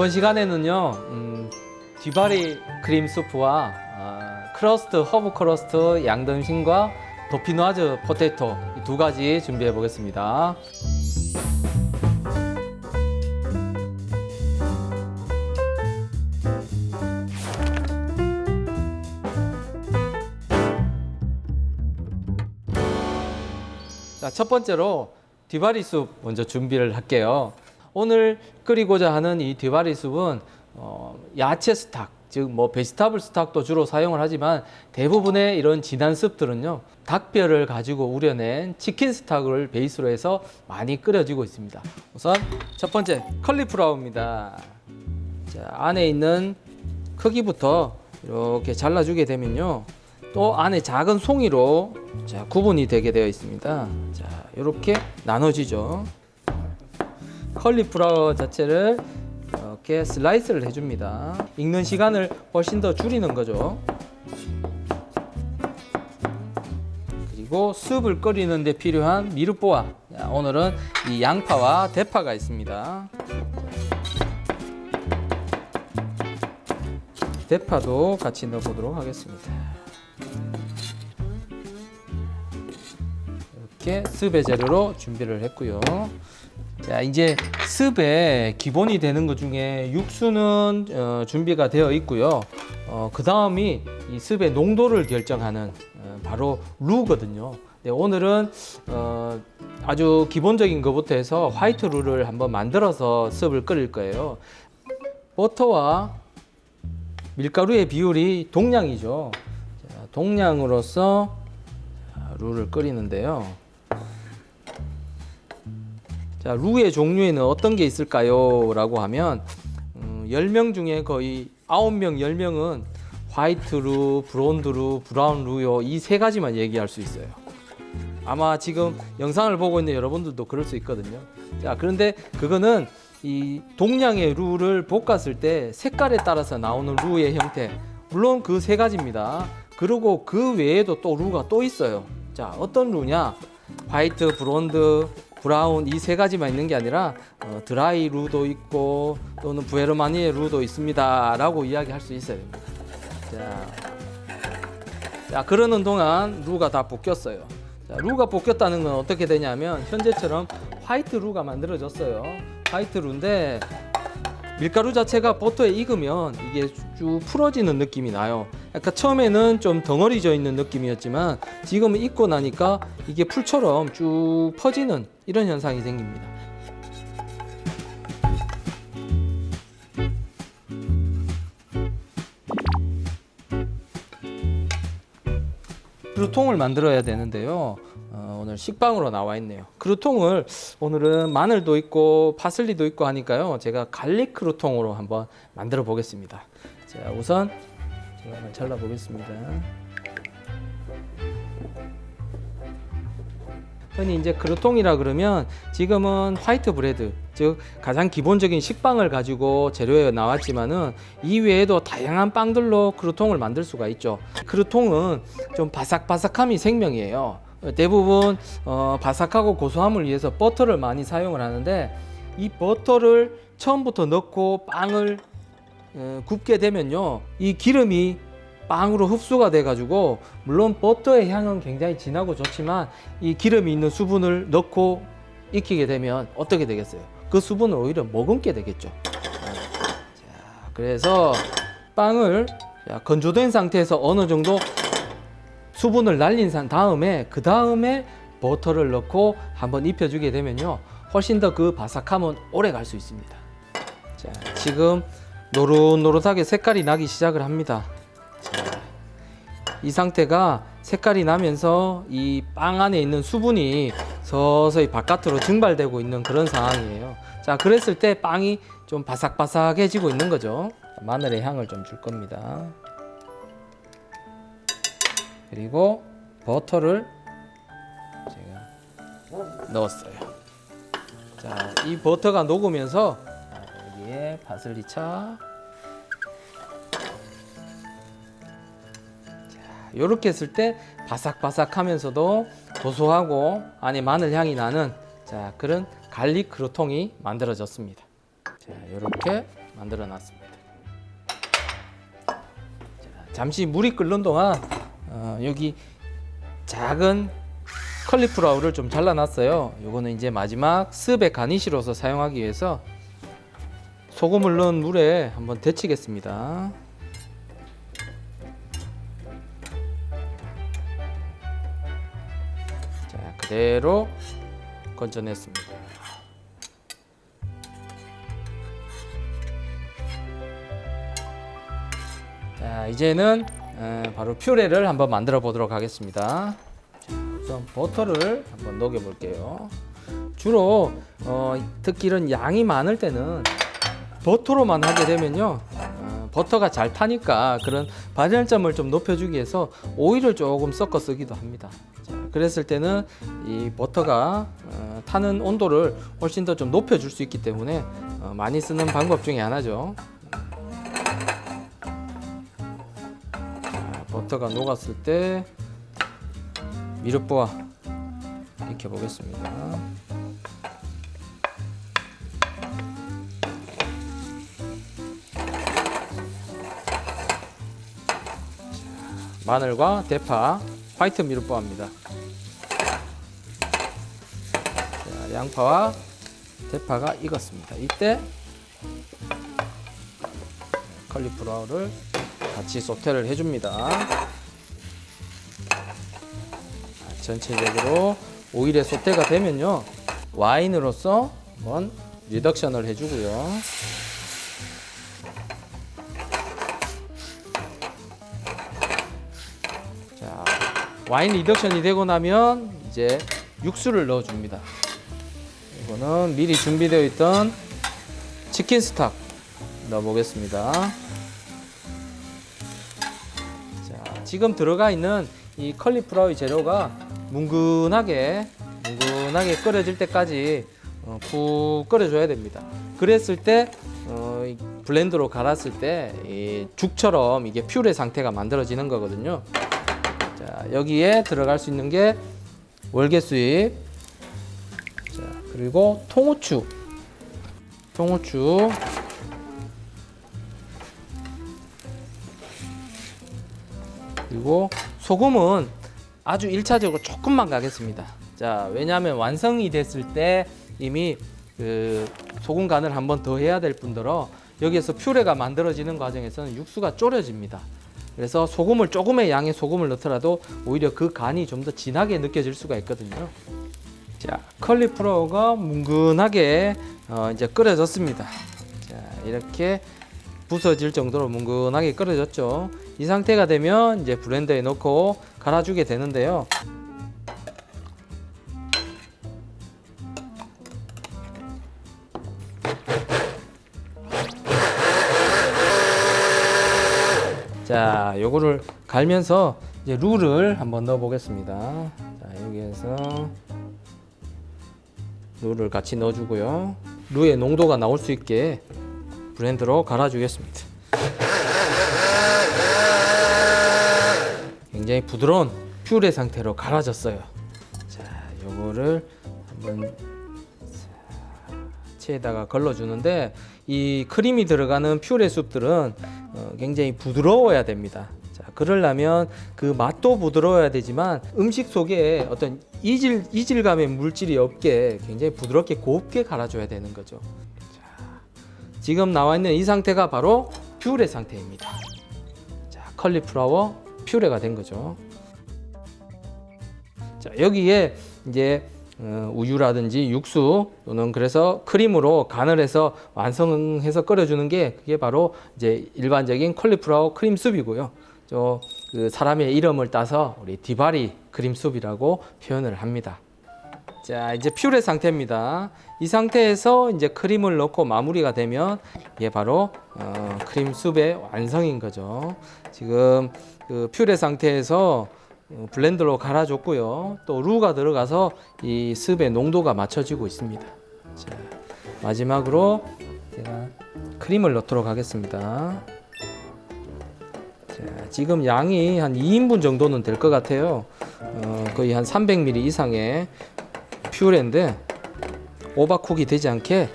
이번 시간에는요, 뒤바리 크림 수프와 크러스트, 허브 크러스트 양등심과 도피노아즈 포테이토 이 두 가지 준비해 보겠습니다. 자, 첫 번째로 뒤바리 숲 먼저 준비를 할게요. 오늘 끓이고자 하는 이 뒤바리 숲은 야채 스탁, 즉 베지터블 스탁도 주로 사용을 하지만 대부분의 이런 진한 숲들은요, 닭뼈를 가지고 우려낸 치킨 스탁을 베이스로 해서 많이 끓여지고 있습니다. 우선 첫 번째 컬리플라워입니다. 자, 안에 있는 크기부터 이렇게 잘라주게 되면요, 또 안에 작은 송이로 자, 구분이 되게 되어 있습니다. 자, 이렇게 나눠지죠. 컬리플라워 자체를 이렇게 슬라이스를 해줍니다. 익는 시간을 훨씬 더 줄이는 거죠. 그리고 숲을 끓이는 데 필요한 미륵보아. 자, 오늘은 이 양파와 대파가 있습니다. 대파도 같이 넣어보도록 하겠습니다. 이렇게 습의 재료로 준비를 했고요. 자, 이제 습의 기본이 되는 것 중에 육수는 준비가 되어 있고요. 그 다음이 이 습의 농도를 결정하는 바로 루거든요. 네, 오늘은 아주 기본적인 것부터 해서 화이트 루를 한번 만들어서 습을 끓일 거예요. 버터와 밀가루의 비율이 동량이죠. 자, 동량으로서 루를 끓이는데요. 자, 루의 종류에는 어떤 게 있을까요? 라고 하면 10명 중에 거의 9명, 10명은 화이트 루, 브론드 루, 브라운 루요. 이 세 가지만 얘기할 수 있어요. 아마 지금 영상을 보고 있는 여러분들도 그럴 수 있거든요. 자, 그런데 그거는 이 동량의 루를 볶았을 때 색깔에 따라서 나오는 루의 형태, 물론 그 세 가지입니다. 그리고 그 외에도 또 루가 또 있어요. 자, 어떤 루냐? 화이트, 브론드, 브라운 이 세 가지만 있는 게 아니라 드라이 루도 있고 또는 부에르마니에 루도 있습니다 라고 이야기할 수 있어야 됩니다. 자, 그러는 동안 루가 다 볶였어요. 자, 루가 볶였다는 건 어떻게 되냐면 현재처럼 화이트 루가 만들어졌어요. 화이트 루인데 밀가루 자체가 버터에 익으면 이게 쭉 풀어지는 느낌이 나요. 약간 처음에는 좀 덩어리져 있는 느낌이었지만 지금은 익고 나니까 이게 풀처럼 쭉 퍼지는 이런 현상이 생깁니다. 크루통을 만들어야 되는데요. 오늘 식빵으로 나와 있네요. 크루통을 오늘은 마늘도 있고 파슬리도 있고 하니까요, 제가 갈릭 크루통으로 한번 만들어 보겠습니다. 자, 우선 제가 한번 잘라 보겠습니다. 흔히 이제 크루통이라 그러면 지금은 화이트 브레드, 즉 가장 기본적인 식빵을 가지고 재료에 나왔지만은 이 외에도 다양한 빵들로 크루통을 만들 수가 있죠. 크루통은 좀 바삭바삭함이 생명이에요. 대부분 바삭하고 고소함을 위해서 버터를 많이 사용을 하는데, 이 버터를 처음부터 넣고 빵을 굽게 되면요, 이 기름이 빵으로 흡수가 돼 가지고 물론 버터의 향은 굉장히 진하고 좋지만 이 기름이 있는 수분을 넣고 익히게 되면 어떻게 되겠어요? 그 수분을 오히려 머금게 되겠죠. 자, 그래서 빵을 건조된 상태에서 어느 정도 수분을 날린 다음에 그 다음에 버터를 넣고 한번 입혀주게 되면요, 훨씬 더 그 바삭함은 오래 갈 수 있습니다. 자, 지금 노릇노릇하게 색깔이 나기 시작을 합니다. 자, 이 상태가 색깔이 나면서 이 빵 안에 있는 수분이 서서히 바깥으로 증발되고 있는 그런 상황이에요. 자, 그랬을 때 빵이 좀 바삭바삭해지고 있는 거죠. 마늘의 향을 좀 줄 겁니다. 그리고 버터를 제가 넣었어요. 자, 이 버터가 녹으면서 여기에 파슬리차, 이렇게 했을 때 바삭바삭하면서도 고소하고 안에 마늘 향이 나는 자, 그런 갈릭 크루통이 만들어졌습니다. 자, 이렇게 만들어 놨습니다. 잠시 물이 끓는 동안 여기 작은 컬리플라워를 좀 잘라놨어요. 요거는 이제 마지막 스프의 가니쉬로서 사용하기 위해서 소금을 넣은 물에 한번 데치겠습니다. 자, 그대로 건져냈습니다. 자, 이제는 바로 퓨레를 한번 만들어 보도록 하겠습니다. 자, 우선 버터를 한번 녹여 볼게요. 주로 특히 이런 양이 많을 때는 버터로만 하게 되면요, 버터가 잘 타니까 그런 발열점을 좀 높여주기 위해서 오일을 조금 섞어 쓰기도 합니다. 자, 그랬을 때는 이 버터가 타는 온도를 훨씬 더 좀 높여줄 수 있기 때문에 많이 쓰는 방법 중에 하나죠. 자, 버터가 녹았을 때 미숫부와 익혀 보겠습니다. 마늘과 대파, 화이트 미숫부입니다. 자, 양파와 대파가 익었습니다. 이때 컬리플라워를 같이 소테를 해줍니다. 전체적으로 오일에 소테가 되면요, 와인으로서 한번 리덕션을 해주고요. 자, 와인 리덕션이 되고 나면 이제 육수를 넣어줍니다. 이거는 미리 준비되어 있던 치킨 스톡 넣어보겠습니다. 자, 지금 들어가 있는 이 컬리플라워 재료가 뭉근하게 끓여질 때까지 푹 끓여줘야 됩니다. 그랬을 때 블렌더로 갈았을 때 이 죽처럼 이게 퓨레 상태가 만들어지는 거거든요. 자, 여기에 들어갈 수 있는 게 월계수잎, 자, 그리고 통후추, 그리고 소금은 아주 1차적으로 조금만 가겠습니다. 자, 왜냐하면 완성이 됐을 때 이미 그 소금 간을 한 번 더 해야 될 뿐더러 여기에서 퓨레가 만들어지는 과정에서는 육수가 졸여집니다. 그래서 소금을 조금의 양의 소금을 넣더라도 오히려 그 간이 좀 더 진하게 느껴질 수가 있거든요. 자, 컬리플라워가 뭉근하게 이제 끓여졌습니다. 자, 이렇게 부서질 정도로 뭉근하게 끓여졌죠. 이 상태가 되면 이제 블렌더에 넣고 갈아주게 되는데요. 자, 요거를 갈면서 이제 룰을 한번 넣어 보겠습니다. 자, 여기에서 룰을 같이 넣어 주고요. 룰의 농도가 나올 수 있게 블렌더로 갈아 주겠습니다. 굉장히 부드러운 퓨레 상태로 갈아졌어요. 자, 요거를 한번 체에다가 걸러 주는데, 이 크림이 들어가는 퓨레 숲들은 굉장히 부드러워야 됩니다. 자, 그러려면 그 맛도 부드러워야 되지만 음식 속에 어떤 이질감의 물질이 없게 굉장히 부드럽게 곱게 갈아줘야 되는 거죠. 자, 지금 나와 있는 이 상태가 바로 퓨레 상태입니다. 자, 컬리플라워 퓨레가 된 거죠. 자, 여기에 이제 우유라든지 육수 또는 그래서 크림으로 간을 해서 완성해서 끓여주는 게 그게 바로 이제 일반적인 컬리플라워 크림 수프이고요. 그 사람의 이름을 따서 우리 디바리 크림 수프라고 표현을 합니다. 자, 이제 퓨레 상태입니다. 이 상태에서 이제 크림을 넣고 마무리가 되면 이게 바로 크림 수프의 완성인 거죠. 지금 그 퓨레 상태에서 블렌더로 갈아줬고요. 또 루가 들어가서 이 스프의 농도가 맞춰지고 있습니다. 자, 마지막으로 제가 크림을 넣도록 하겠습니다. 자, 지금 양이 한 2인분 정도는 될 것 같아요. 거의 한 300ml 이상의 퓨레인데 오버쿡이 되지 않게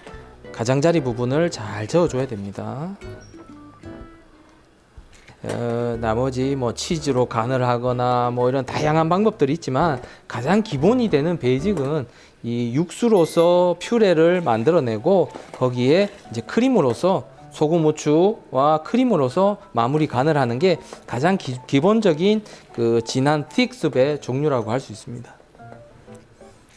가장자리 부분을 잘 저어줘야 됩니다. 나머지 뭐 치즈로 간을 하거나 뭐 이런 다양한 방법들이 있지만 가장 기본이 되는 베이직은 이 육수로서 퓨레를 만들어내고 거기에 이제 크림으로서 소금, 후추와 크림으로서 마무리 간을 하는 게 가장 기본적인 그 진한 틱습의 종류라고 할 수 있습니다.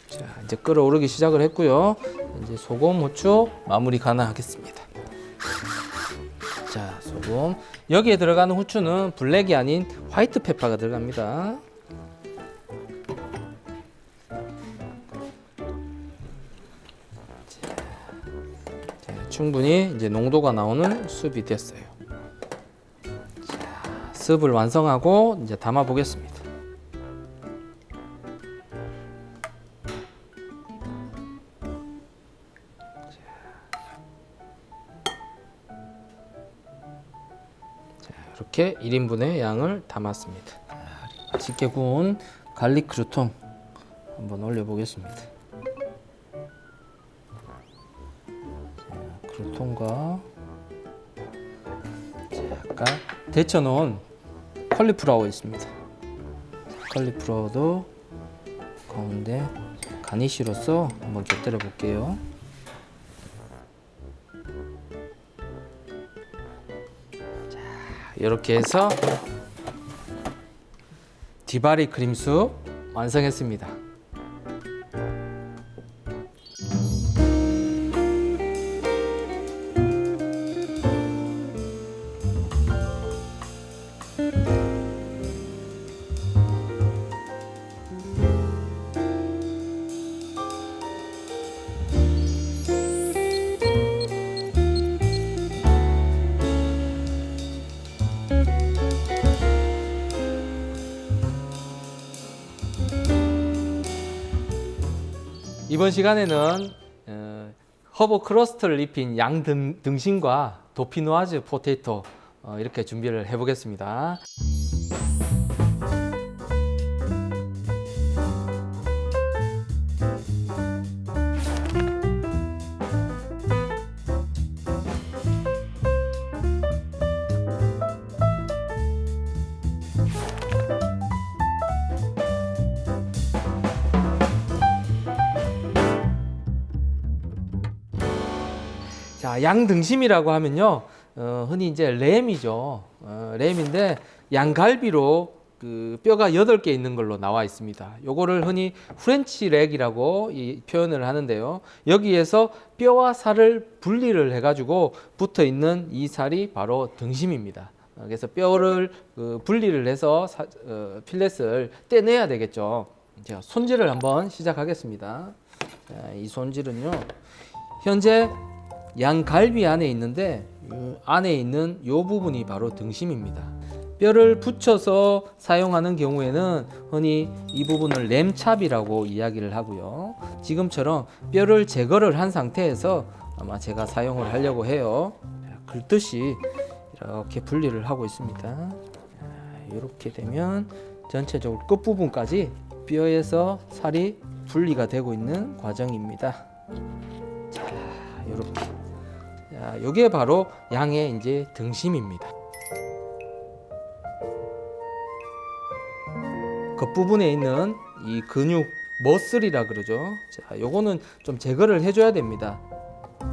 자, 이제 끓어오르기 시작을 했고요. 이제 소금, 후추 마무리 간을 하겠습니다. 자, 소금. 여기에 들어가는 후추는 블랙이 아닌 화이트 페퍼가 들어갑니다. 자, 충분히 이제 농도가 나오는 습이 됐어요. 자, 습을 완성하고 이제 담아 보겠습니다. 이렇게 1인분의 양을 담았습니다. 짙게 구운 갈릭 크루통 한번 올려보겠습니다. 크루통과 약간 데쳐놓은 컬리플라워 있습니다. 컬리플라워도 가운데 가니쉬로서 한번 곁들여 볼게요. 이렇게 해서 디바리 크림숲 완성했습니다. 이번 시간에는 허브 크러스트를 입힌 양 등심과 도피노아즈 포테이토 이렇게 준비를 해보겠습니다. 자, 양 등심이라고 하면요, 흔히 이제 램이죠. 램인데 양갈비로 그 뼈가 8개 있는 걸로 나와 있습니다. 요거를 흔히 프렌치 렉이라고 이 표현을 하는데요. 여기에서 뼈와 살을 분리를 해가지고 붙어 있는 이 살이 바로 등심입니다. 그래서 뼈를 분리를 해서 필렛을 떼내야 되겠죠. 제가 손질을 한번 시작하겠습니다. 자, 이 손질은요, 현재 양갈비 안에 있는데 안에 있는 이 부분이 바로 등심입니다. 뼈를 붙여서 사용하는 경우에는 흔히 이 부분을 램찹이라고 이야기를 하고요. 지금처럼 뼈를 제거를 한 상태에서 아마 제가 사용을 하려고 해요. 긁듯이 이렇게 분리를 하고 있습니다. 이렇게 되면 전체적으로 끝부분까지 뼈에서 살이 분리가 되고 있는 과정입니다. 자, 이렇게. 자, 이게 바로 양의 이제 등심입니다. 겉부분에 있는 이 근육 머슬이라 그러죠. 자, 요거는 좀 제거를 해줘야 됩니다. 자,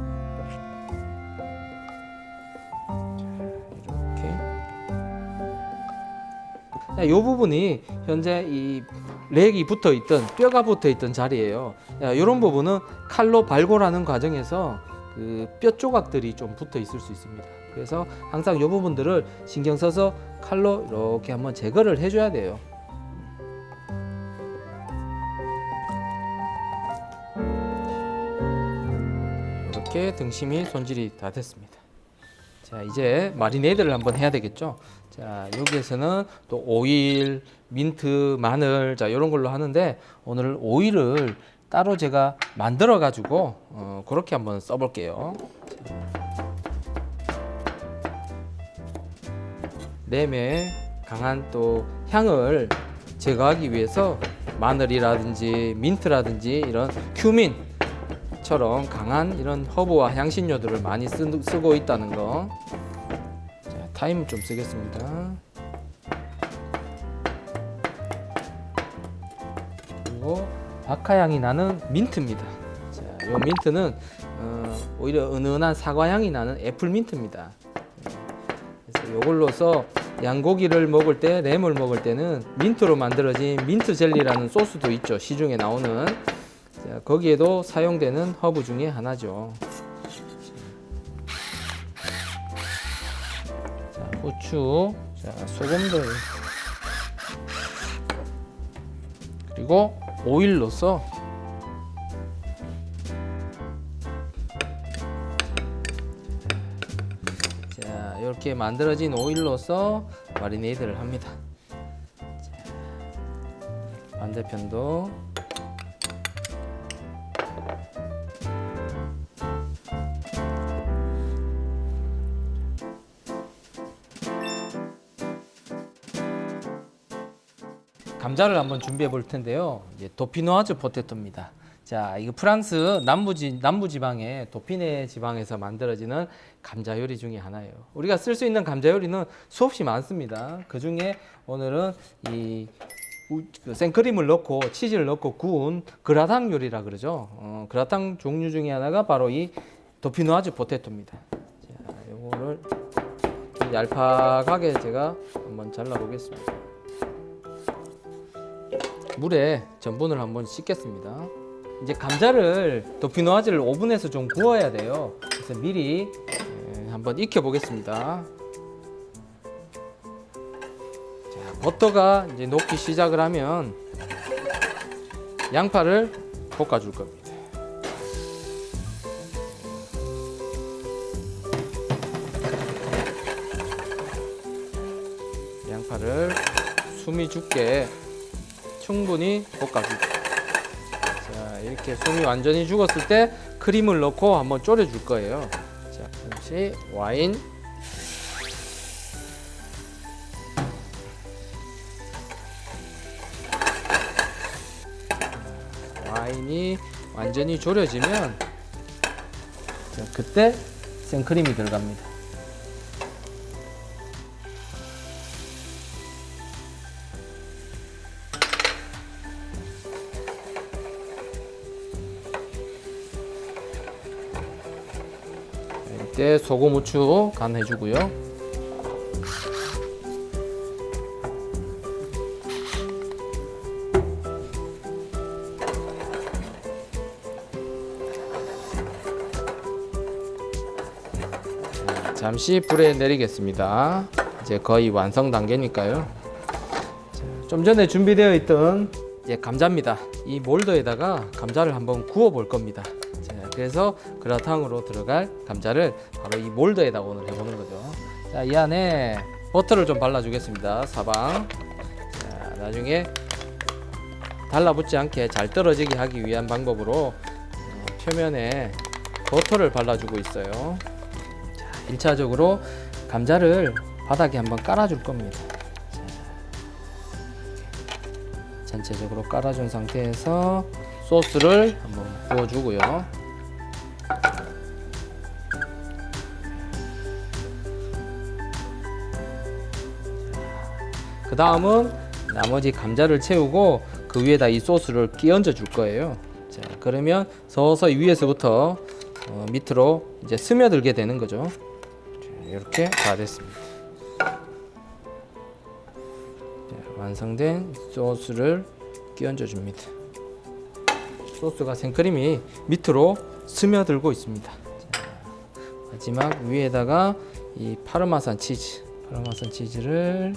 이렇게. 이 부분이 현재 이 렉이 붙어 있던 뼈가 붙어 있던 자리예요. 이런 부분은 칼로 발골하는 과정에서 그 뼈 조각들이 좀 붙어 있을 수 있습니다. 그래서 항상 이 부분들을 신경 써서 칼로 이렇게 한번 제거를 해줘야 돼요. 이렇게 등심이 손질이 다 됐습니다. 자, 이제 마리네이드를 한번 해야 되겠죠. 자, 여기에서는 또 오일, 민트, 마늘, 자, 이런 걸로 하는데 오늘 오일을 따로 제가 만들어 가지고 그렇게 한번 써볼게요. 램의 강한 또 향을 제거하기 위해서 마늘이라든지 민트라든지 이런 큐민, 처럼 강한 이런 허브와 향신료들을 많이 쓰고 있다는 거. 자, 타임 좀 쓰겠습니다. 그리고 박하향이 나는 민트입니다. 자, 이 민트는 오히려 은은한 사과향이 나는 애플 민트입니다. 그래서 이걸로서 양고기를 먹을 때, 램을 먹을 때는 민트로 만들어진 민트 젤리라는 소스도 있죠. 시중에 나오는. 자, 거기에도 사용되는 허브 중에 하나죠. 자, 후추, 자, 소금도, 그리고 오일로서 자, 이렇게 만들어진 오일로서 마리네이드를 합니다. 자, 반대편도 감자를 한번 준비해 볼 텐데요. 이제 도피노아즈 포테토입니다. 자, 이거 프랑스 남부 지방의 도피네 지방에서 만들어지는 감자 요리 중에 하나예요. 우리가 쓸 수 있는 감자 요리는 수없이 많습니다. 그 중에 오늘은 이 생크림을 넣고 치즈를 넣고 구운 그라탕 요리라 그러죠. 그라탕 종류 중에 하나가 바로 이 도피노아즈 포테토입니다. 자, 요거를 얄팍하게 제가 한번 잘라 보겠습니다. 물에 전분을 한번 씻겠습니다. 이제 감자를 도피노아즈를 오븐에서 좀 구워야 돼요. 그래서 미리 한번 익혀 보겠습니다. 자, 버터가 이제 녹기 시작을 하면 양파를 볶아 줄 겁니다. 양파를 숨이 죽게 충분히 볶아주고, 자, 이렇게 숨이 완전히 죽었을 때 크림을 넣고 한번 졸여줄 거예요. 자, 잠시 와인, 와인이 완전히 졸여지면 자, 그때 생크림이 들어갑니다. 이때 소금, 후추 간 해주고요. 잠시 불에 내리겠습니다. 이제 거의 완성 단계니까요. 좀 전에 준비되어 있던 이제 감자입니다. 이 몰드에다가 감자를 한번 구워 볼 겁니다. 그래서 그라탕으로 들어갈 감자를 바로 이 몰드에다 오늘 해보는 거죠. 자, 이 안에 버터를 좀 발라주겠습니다. 사방. 자, 나중에 달라붙지 않게 잘 떨어지게 하기 위한 방법으로 표면에 버터를 발라주고 있어요. 자, 1차적으로 감자를 바닥에 한번 깔아줄 겁니다. 자, 전체적으로 깔아준 상태에서 소스를 한번 부어주고요. 그 다음은 나머지 감자를 채우고 그 위에다 이 소스를 끼얹어 줄 거예요. 자, 그러면 서서히 위에서부터 밑으로 이제 스며들게 되는 거죠. 자, 이렇게 다 됐습니다. 자, 완성된 소스를 끼얹어 줍니다. 소스가 생크림이 밑으로 스며들고 있습니다. 자, 마지막 위에다가 이 파르마산 치즈를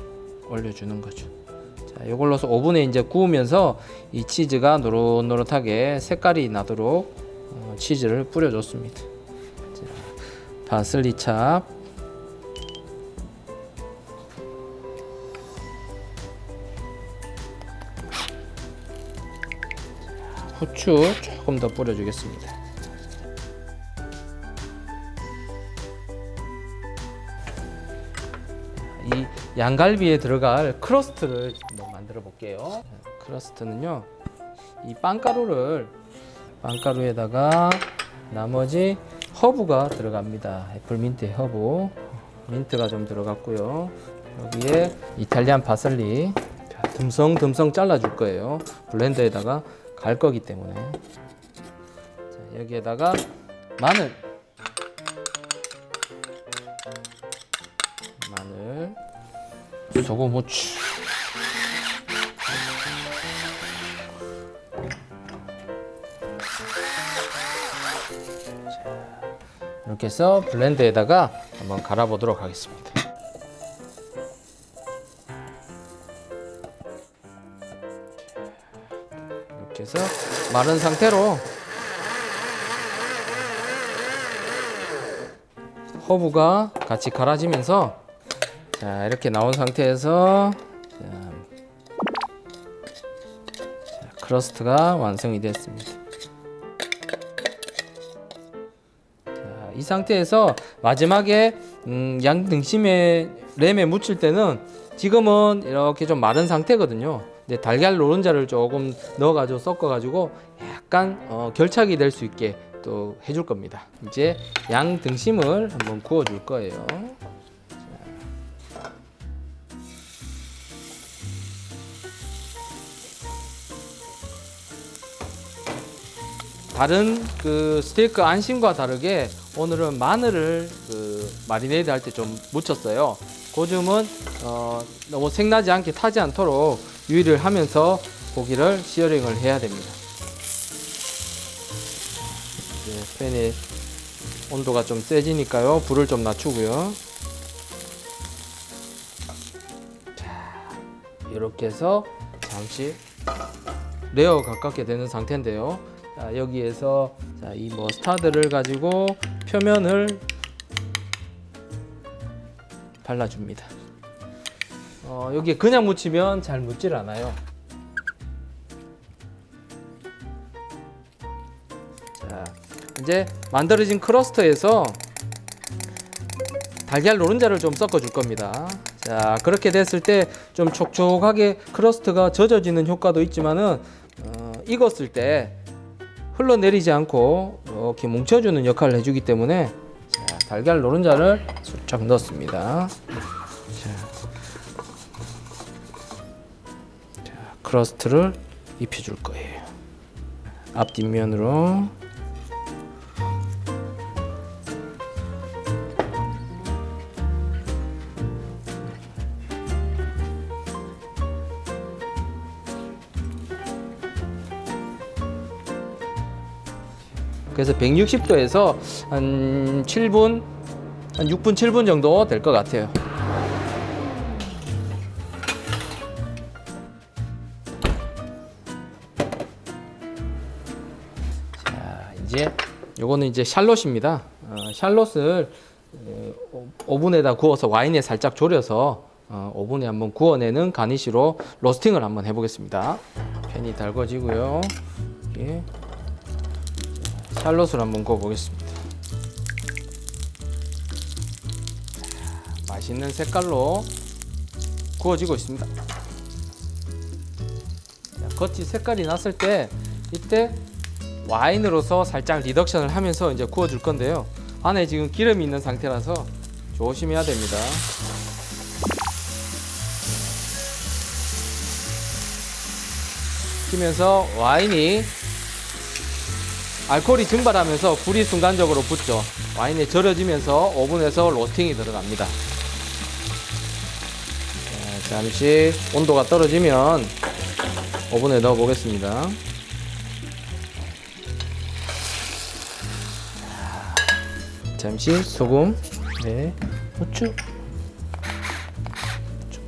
올려주는 거죠. 자, 이걸로서 오븐에 이제 구우면서 이 치즈가 노릇노릇하게 색깔이 나도록 치즈를 뿌려줬습니다. 자, 파슬리 찹, 후추 조금 더 뿌려주겠습니다. 이 양갈비에 들어갈 크러스트를 한번 만들어 볼게요. 크러스트는요, 이 빵가루에다가 나머지 허브가 들어갑니다. 애플민트의 허브. 민트가 좀 들어갔고요. 여기에 이탈리안 파슬리. 자, 듬성듬성 잘라줄 거예요. 블렌더에다가 갈 거기 때문에. 자, 여기에다가 마늘. 소금, 후추. 이렇게 해서 블렌더에다가 한번 갈아보도록 하겠습니다. 이렇게 해서 마른 상태로 허브가 같이 갈아지면서, 자, 이렇게 나온 상태에서 자, 크러스트가 완성이 됐습니다. 자, 이 상태에서 마지막에 양 등심에 램에 묻힐 때는 지금은 이렇게 좀 마른 상태거든요. 근데 달걀 노른자를 조금 넣어가지고 섞어가지고 약간 결착이 될 수 있게 또 해줄 겁니다. 이제 양 등심을 한번 구워줄 거예요. 다른 그 스테이크 안심과 다르게 오늘은 마늘을 그 마리네이드 할 때 좀 묻혔어요. 그 점은 너무 생나지 않게 타지 않도록 유의를 하면서 고기를 시어링을 해야 됩니다. 이제 팬의 온도가 좀 세지니까요. 불을 좀 낮추고요. 자, 이렇게 해서 잠시 레어 가깝게 되는 상태인데요. 자, 여기에서 자, 이 머스타드를 가지고 표면을 발라줍니다. 여기에 그냥 묻히면 잘 묻질 않아요. 자, 이제 만들어진 크러스트에서 달걀 노른자를 좀 섞어 줄 겁니다. 자, 그렇게 됐을 때 좀 촉촉하게 크러스트가 젖어지는 효과도 있지만은 익었을 때 흘러내리지 않고 이렇게 뭉쳐주는 역할을 해주기 때문에, 자, 달걀 노른자를 살짝 넣었습니다. 자, 크러스트를 입혀줄 거예요. 앞뒷면으로. 그래서 160도에서 한 7분, 한 6분, 7분 정도 될 것 같아요. 자, 이제 요거는 이제 샬롯입니다. 샬롯을 오븐에다 구워서 와인에 살짝 졸여서 오븐에 한번 구워내는 가니쉬로 로스팅을 한번 해보겠습니다. 팬이 달궈지고요. 이렇게 샬롯을 한번 구워보겠습니다. 맛있는 색깔로 구워지고 있습니다. 자, 겉이 색깔이 났을 때 이때 와인으로서 살짝 리덕션을 하면서 이제 구워줄 건데요. 안에 지금 기름이 있는 상태라서 조심해야 됩니다. 시키면서 와인이 알코올이 증발하면서 불이 순간적으로 붙죠. 와인이 절여지면서 오븐에서 로스팅이 들어갑니다. 자, 잠시 온도가 떨어지면 오븐에 넣어 보겠습니다. 잠시 소금, 네, 후추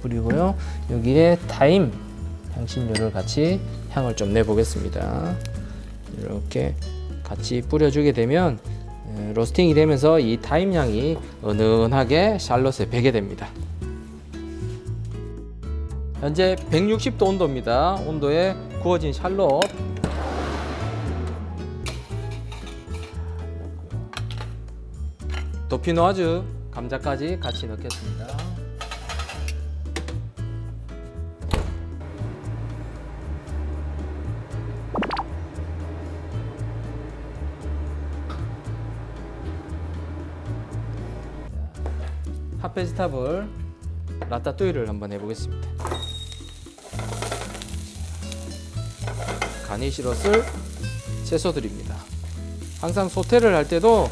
뿌리고요. 여기에 타임 향신료를 같이 향을 좀 내보겠습니다. 이렇게 같이 뿌려주게 되면 로스팅이 되면서 이 타임 향이 은은하게 샬롯에 배게 됩니다. 현재 160도 온도입니다. 온도에 구워진 샬롯, 도피노아즈 감자까지 같이 넣겠습니다. 핫베지타블 라따뚜이를 한번 해보겠습니다. 가니쉬로 쓸 채소들입니다. 항상 소테를 할 때도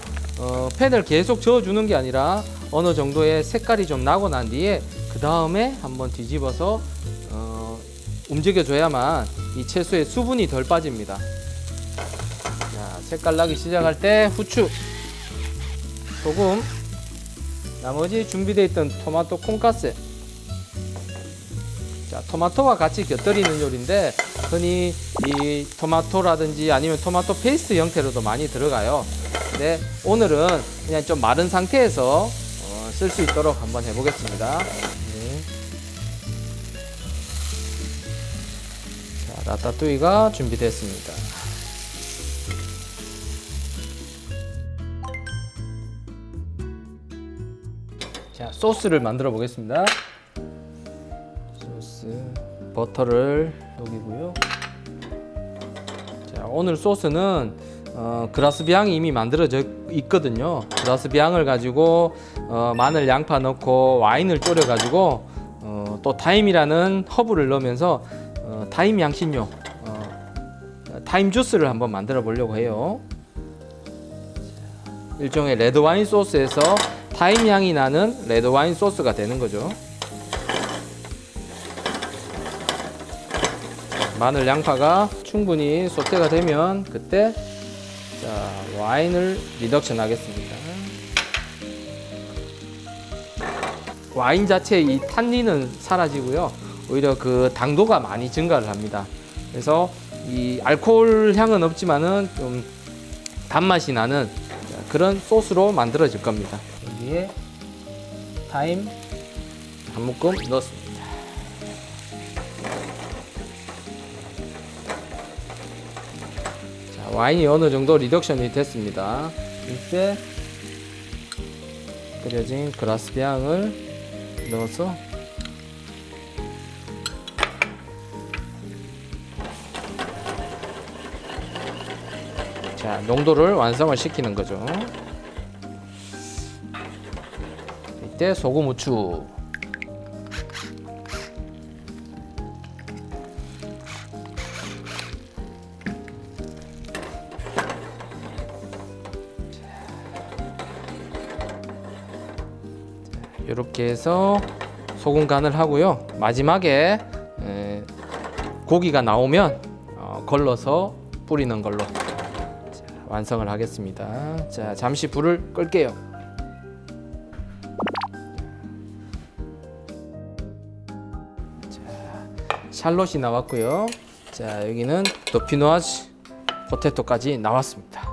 팬을 계속 저어주는 게 아니라 어느 정도의 색깔이 좀 나고 난 뒤에 그 다음에 한번 뒤집어서 움직여줘야만 이 채소에 수분이 덜 빠집니다. 자, 색깔 나기 시작할 때 후추, 소금, 나머지 준비되어 있던 토마토 콩가스. 자, 토마토와 같이 곁들이는 요리인데 흔히 이 토마토라든지 아니면 토마토 페이스트 형태로도 많이 들어가요. 근데 오늘은 그냥 좀 마른 상태에서 쓸 수 있도록 한번 해보겠습니다. 네. 자, 라따뚜이가 준비됐습니다. 자, 소스를 만들어 보겠습니다. 소스, 버터를 녹이고요. 자, 오늘 소스는 그라스비앙이 이미 만들어져 있거든요. 그라스비앙을 가지고 마늘, 양파 넣고 와인을 졸여 가지고 또 타임이라는 허브를 넣으면서 타임 향신료, 타임 주스를 한번 만들어 보려고 해요. 일종의 레드 와인 소스에서 타임 향이 나는 레드 와인 소스가 되는 거죠. 마늘, 양파가 충분히 소테가 되면 그때 자, 와인을 리덕션 하겠습니다. 와인 자체의 이 탄닌은 사라지고요. 오히려 그 당도가 많이 증가를 합니다. 그래서 이 알코올 향은 없지만은 좀 단맛이 나는 그런 소스로 만들어질 겁니다. 여기에 타임 한 묶음 넣었습니다. 자, 와인이 어느 정도 리덕션이 됐습니다. 이때 끓여진 그라스비앙을 넣어서 자, 농도를 완성을 시키는 거죠. 이때 소금, 후추, 이렇게 해서 소금 간을 하고요. 마지막에 고기가 나오면 걸러서 뿌리는 걸로 자, 완성을 하겠습니다. 자, 잠시 불을 끌게요. 자, 샬롯이 나왔고요. 자, 여기는 더피노아즈 포테토까지 나왔습니다.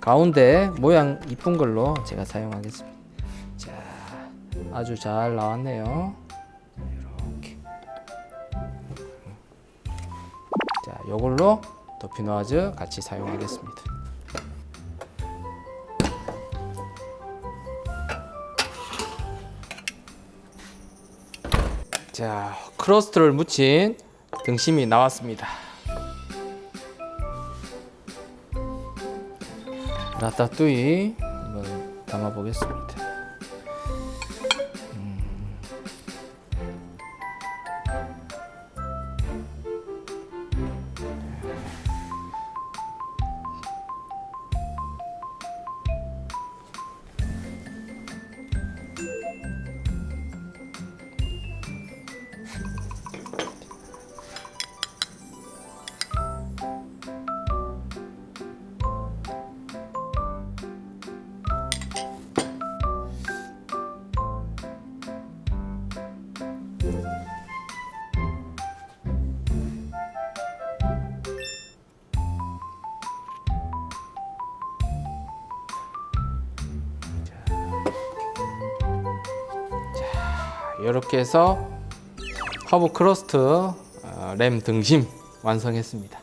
가운데 모양 이쁜 걸로 제가 사용하겠습니다. 자, 아주 잘 나왔네요. 이렇게. 자, 요걸로 더피노아즈 같이 사용하겠습니다. 자, 크러스트를 묻힌 등심이 나왔습니다. 라따뚜이 한번 담아 보겠습니다. 이렇게 해서 허브 크러스트 램 등심 완성했습니다.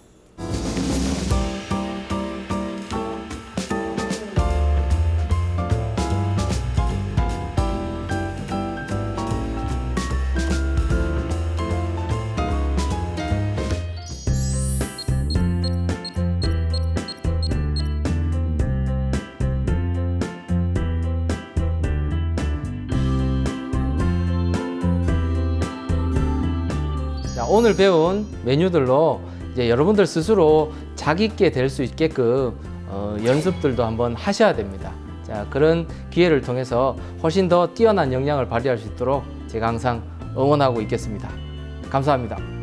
오늘 배운 메뉴들로 이제 여러분들 스스로 자기 있게 될 수 있게끔 연습들도 한번 하셔야 됩니다. 자, 그런 기회를 통해서 훨씬 더 뛰어난 역량을 발휘할 수 있도록 제가 항상 응원하고 있겠습니다. 감사합니다.